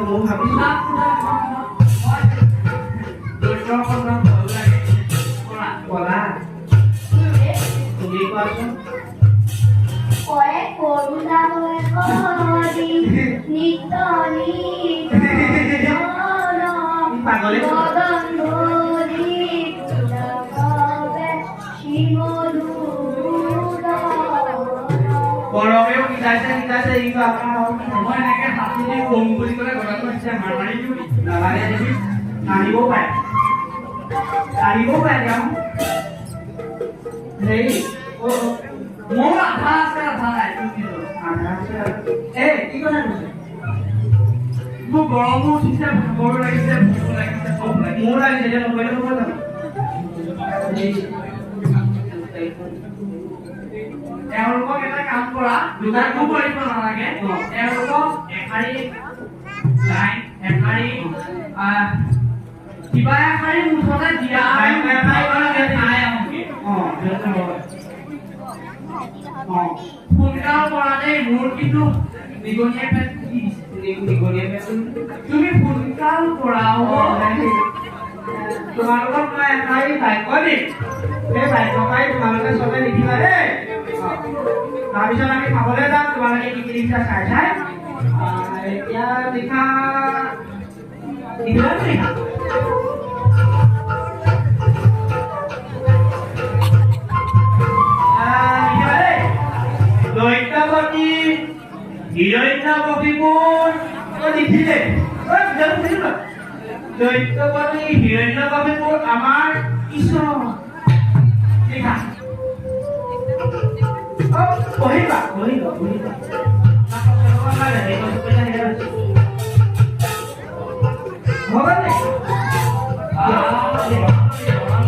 মই ভাবিছোঁ কলা তুমি কোৱাচোন কয়ে কৰুণা হয়ে কৰি নিত্য পাগলে বদন ধৰি তুলবে শিমলুদ গৰমেও শিকাইছে এইটো আপোনাৰ মই এনেকে হাতি দি কম বুলি ক'লে কথাটো হৈছে মাৰি দিওঁ নালাগে দেবি নানিবও পাৰে তেওঁ হেৰি মোৰ আধা আছে আধা নাই কি কথা কৈছে মোৰ গৰমো উঠিছে ভাগৰো লাগিছে ভোকো লাগিছে চব লাগিছে মোৰ লাগিছে এতিয়া নকৰিলে হ'ব জানো তেওঁলোকক এটা কাম কৰা দুটাকো কৰিব নালাগে তেওঁলোকক এশাৰী লাইন এশাৰী কিবা এশাৰী মুঠতে দিয়া সোনকাল কৰা দেই মোৰ কিন্তু নিগনিয়ে পেট ফুটি দিছে তুমি সোনকাল কৰা তোমালোকক মই এশাৰী বাক্য দিম সেই বাক্যশাৰী তোমালোকে চবে লিখিবা দেই তাৰপিছত আমি খাবলৈ যাম তোমালোকে কি লিখিছা চাই এতিয়া লিখা লিখিবা লিখা দৈত্যপতি হিৰণ্যকশিপুৰ লিখিলে দৈত্যপতি হিৰণ্যকশিপুৰ আমাৰ ঈশ্বৰ লিখা পঢ়িবা ছবি